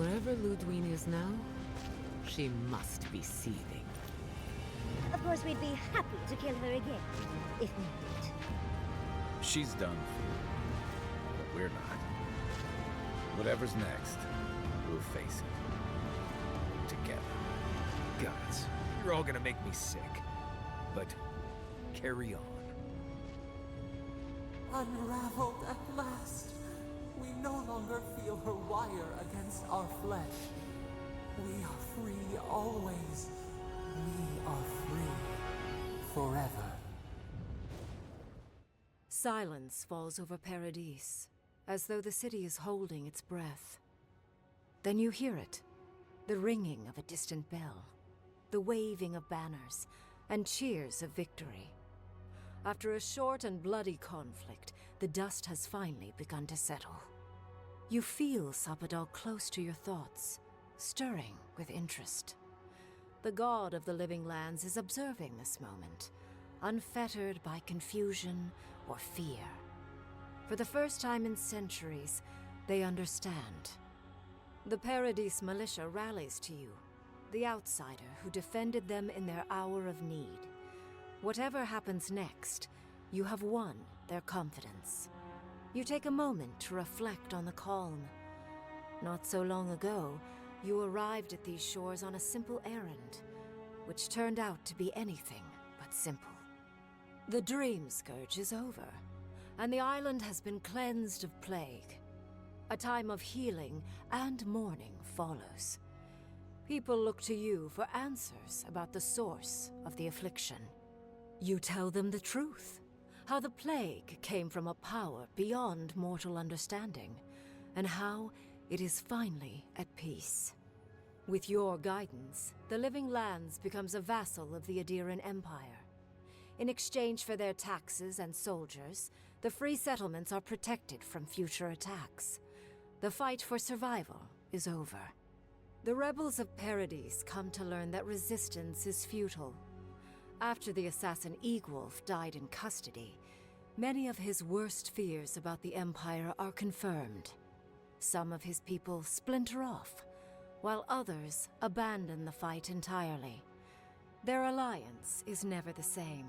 Wherever Ludwine is now, she must be seething. Of course, we'd be happy to kill her again, if needed. She's done for, but we're not. Whatever's next, we'll face it. Together. Gods, you're all gonna make me sick. But carry on. Unraveled at last. We no longer feel her wire against our flesh. We are free always. We are free forever. Silence falls over Paradis, as though the city is holding its breath. Then you hear it, the ringing of a distant bell, the waving of banners, and cheers of victory. After a short and bloody conflict, the dust has finally begun to settle. You feel Sapadal close to your thoughts, stirring with interest. The god of the living lands is observing this moment, unfettered by confusion or fear. For the first time in centuries, they understand. The Paradis militia rallies to you, the outsider who defended them in their hour of need. Whatever happens next, you have won their confidence. You take a moment to reflect on the calm. Not so long ago, you arrived at these shores on a simple errand, which turned out to be anything but simple. The Dream Scourge is over, and the island has been cleansed of plague. A time of healing and mourning follows. People look to you for answers about the source of the affliction. You tell them the truth, how the plague came from a power beyond mortal understanding, and how it is finally at peace. With your guidance, the Living Lands becomes a vassal of the Adiran Empire. In exchange for their taxes and soldiers, the free settlements are protected from future attacks. The fight for survival is over. The rebels of Paradis come to learn that resistance is futile. After the assassin Egwulf died in custody, many of his worst fears about the Empire are confirmed. Some of his people splinter off, while others abandon the fight entirely. Their alliance is never the same.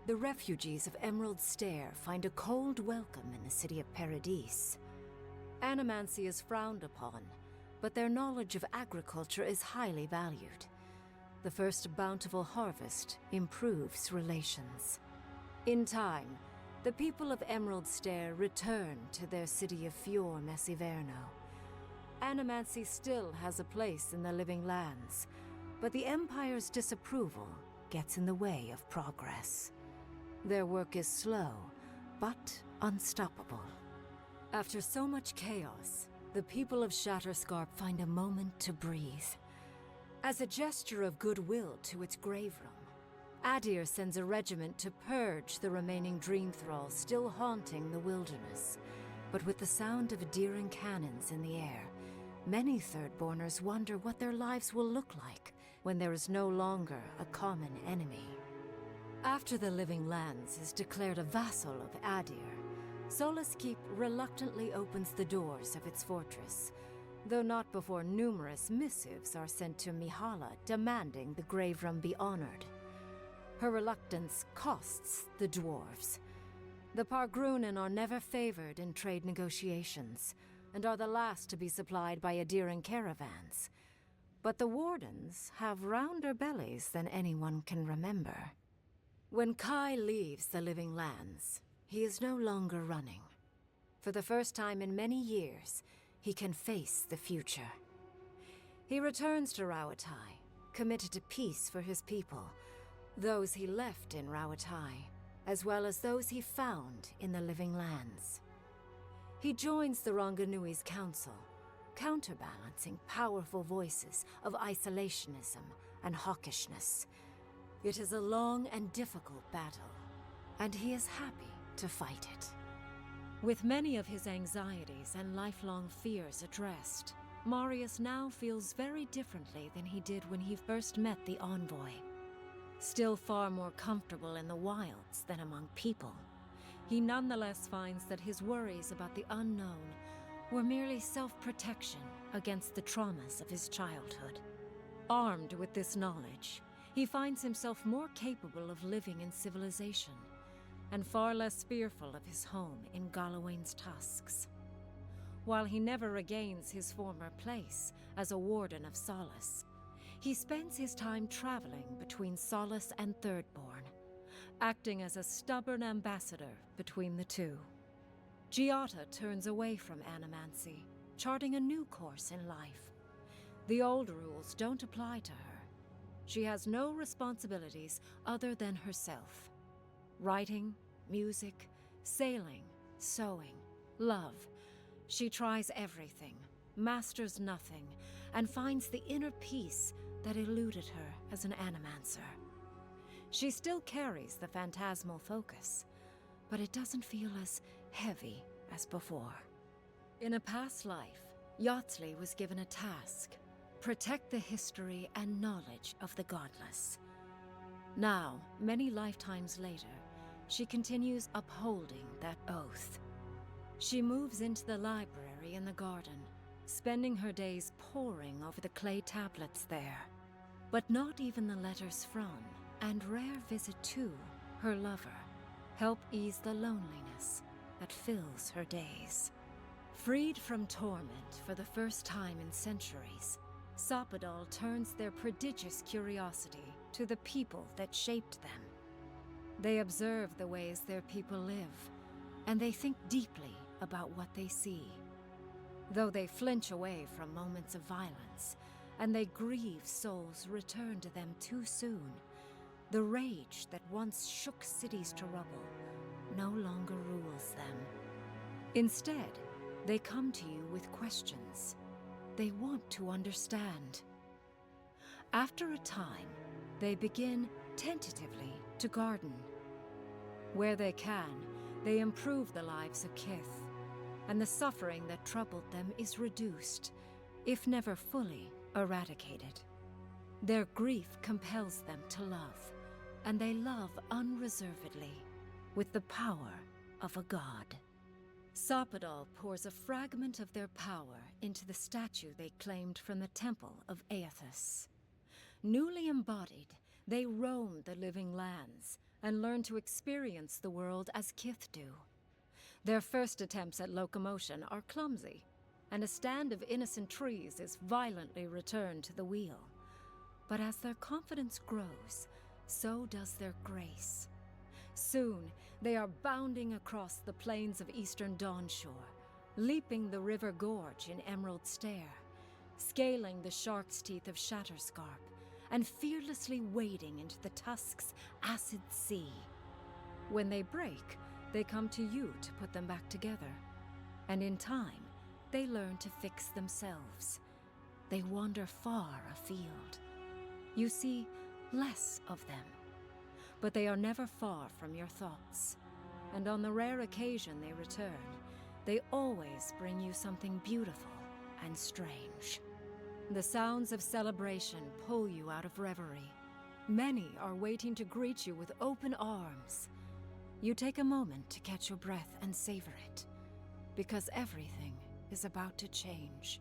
The refugees of Emerald Stair find a cold welcome in the city of Paradis. Animancy is frowned upon, but their knowledge of agriculture is highly valued. The first bountiful harvest improves relations. In time, the people of Emerald Stair return to their city of Fior Messiverno. Animancy still has a place in the Living Lands, but the Empire's disapproval gets in the way of progress. Their work is slow, but unstoppable. After so much chaos, the people of Shatterscarp find a moment to breathe. As a gesture of goodwill to its grave room, Adir sends a regiment to purge the remaining dream thralls still haunting the wilderness. But with the sound of Adiran cannons in the air, many Thirdborners wonder what their lives will look like when there is no longer a common enemy. After the Living Lands is declared a vassal of Adir, Solace Keep reluctantly opens the doors of its fortress, though not before numerous missives are sent to Mihala demanding the grave room be honored. Her reluctance costs the dwarves. The Pargrunen are never favored in trade negotiations, and are the last to be supplied by Adiran caravans. But the Wardens have rounder bellies than anyone can remember. When Kai leaves the Living Lands, he is no longer running. For the first time in many years, he can face the future. He returns to Rauatai, committed to peace for his people, those he left in Rauatai, as well as those he found in the Living Lands. He joins the Ranganui's council, counterbalancing powerful voices of isolationism and hawkishness. It is a long and difficult battle, and he is happy to fight it. With many of his anxieties and lifelong fears addressed, Marius now feels very differently than he did when he first met the envoy. Still far more comfortable in the wilds than among people, he nonetheless finds that his worries about the unknown were merely self-protection against the traumas of his childhood. Armed with this knowledge, he finds himself more capable of living in civilization, and far less fearful of his home in Galawain's tusks. While he never regains his former place as a Warden of Solace, he spends his time traveling between Solace and Thirdborn, acting as a stubborn ambassador between the two. Eothas turns away from animancy, charting a new course in life. The old rules don't apply to her. She has no responsibilities other than herself. Writing, music, sailing, sewing, love. She tries everything, masters nothing, and finds the inner peace that eluded her as an animancer. She still carries the phantasmal focus, but it doesn't feel as heavy as before. In a past life, Eothas was given a task: protect the history and knowledge of the godless. Now, many lifetimes later, she continues upholding that oath. She moves into the library in the garden, spending her days poring over the clay tablets there. But not even the letters from, and rare visit to, her lover help ease the loneliness that fills her days. Freed from torment for the first time in centuries, Sapadal turns their prodigious curiosity to the people that shaped them. They observe the ways their people live, and they think deeply about what they see. Though they flinch away from moments of violence, and they grieve souls returned to them too soon, the rage that once shook cities to rubble no longer rules them. Instead, they come to you with questions. They want to understand. After a time, they begin, tentatively, to garden. Where they can, they improve the lives of Kith, and the suffering that troubled them is reduced, if never fully eradicated. Their grief compels them to love, and they love unreservedly, with the power of a god. Sapadal pours a fragment of their power into the statue they claimed from the temple of Eothas. Newly embodied, they roam the living lands and learn to experience the world as Kith do. Their first attempts at locomotion are clumsy, and a stand of innocent trees is violently returned to the wheel. But as their confidence grows, so does their grace. Soon, they are bounding across the plains of eastern Dawnshore, leaping the river gorge in Emerald Stair, scaling the shark's teeth of Shatterscarp, and fearlessly wading into the Tusk's acid sea. When they break, they come to you to put them back together, and in time, they learn to fix themselves. They wander far afield. You see less of them, but they are never far from your thoughts, and on the rare occasion they return, they always bring you something beautiful and strange. The sounds of celebration pull you out of reverie. Many are waiting to greet you with open arms. You take a moment to catch your breath and savor it, because everything is about to change.